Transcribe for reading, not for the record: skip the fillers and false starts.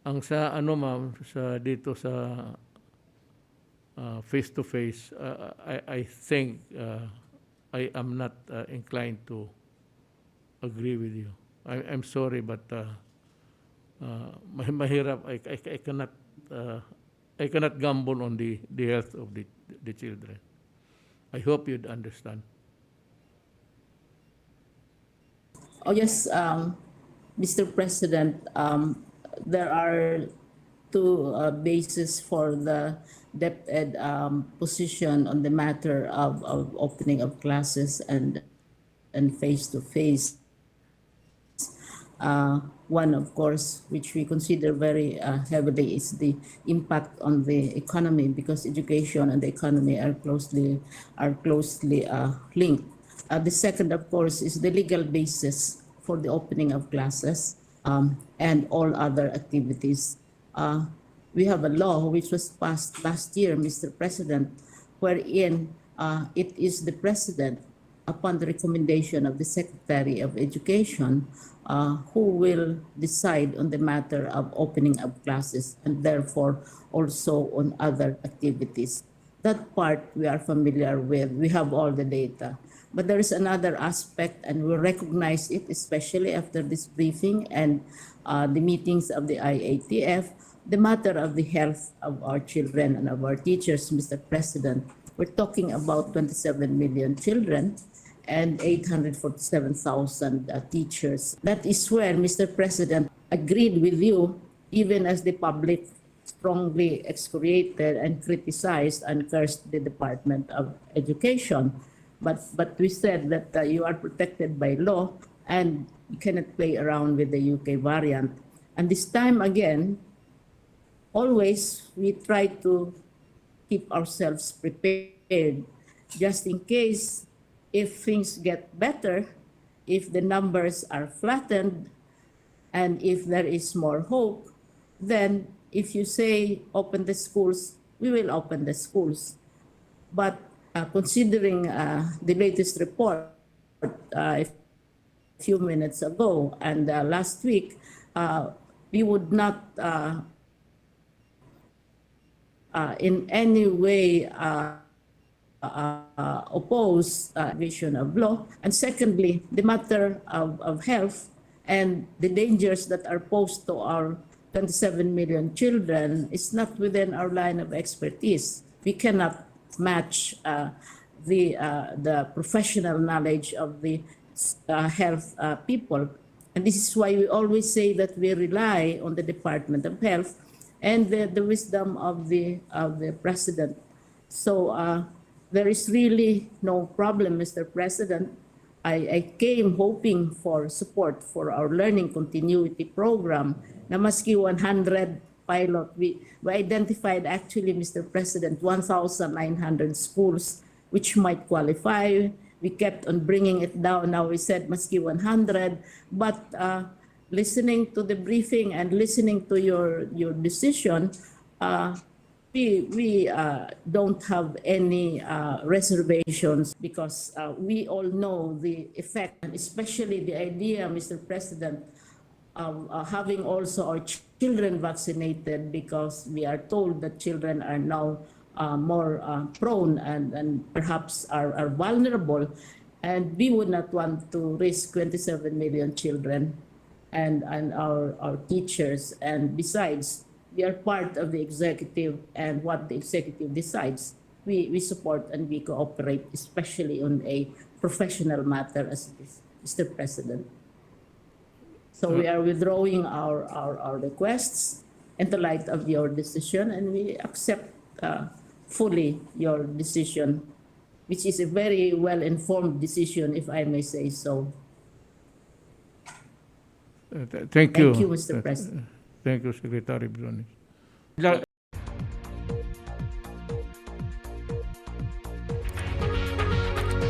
Ang sa ano ma'am, sa dito sa face to face, I think I am not inclined to agree with you. I'm sorry, but mahirap. I cannot gamble on the health of the children. I hope you'd understand. Oh yes, Mr. President, there are two bases for the Deped position on the matter of opening of classes and face-to-face. One, of course, which we consider very heavily is the impact on the economy, because education and the economy are closely linked. The second, of course, is the legal basis for the opening of classes and all other activities. We have a law which was passed last year, Mr. President, wherein it is the President, upon the recommendation of the Secretary of Education, who will decide on the matter of opening of classes and therefore also on other activities. That part we are familiar with. We have all the data. But there is another aspect, and we recognize it, especially after this briefing and the meetings of the IATF, the matter of the health of our children and of our teachers, Mr. President. We're talking about 27 million children and 847,000 teachers. That is where, Mr. President, agreed with you, even as the public strongly excoriated and criticized and cursed the Department of Education. But we said that you are protected by law and you cannot play around with the UK variant. And this time again, always we try to keep ourselves prepared just in case, if things get better, if the numbers are flattened, and if there is more hope, then if you say open the schools, we will open the schools. But considering the latest report a few minutes ago and last week, we would not in any way oppose vision of law. And secondly, the matter of health and the dangers that are posed to our 27 million children is not within our line of expertise. We cannot match the professional knowledge of the health people. And this is why we always say that we rely on the Department of Health and the wisdom of the President. So there is really no problem, Mr. President. I came hoping for support for our learning continuity program na maski 100 pilot. We identified actually, Mr. President, 1,900 schools which might qualify. We kept on bringing it down. Now we said maski 100. But listening to the briefing and listening to your decision, we don't have any reservations, because we all know the effect, and especially the idea, Mr. President, of having also our children vaccinated, because we are told that children are now more prone and perhaps are vulnerable, and we would not want to risk 27 million children and our teachers. And besides, we are part of the executive, and what the executive decides, we support and we cooperate, especially on a professional matter as this, Mr. President. So we are withdrawing our requests in the light of your decision, and we accept fully your decision, which is a very well-informed decision, if I may say so. Thank you. Thank you, Mr. President. Thank you, Secretary Briones.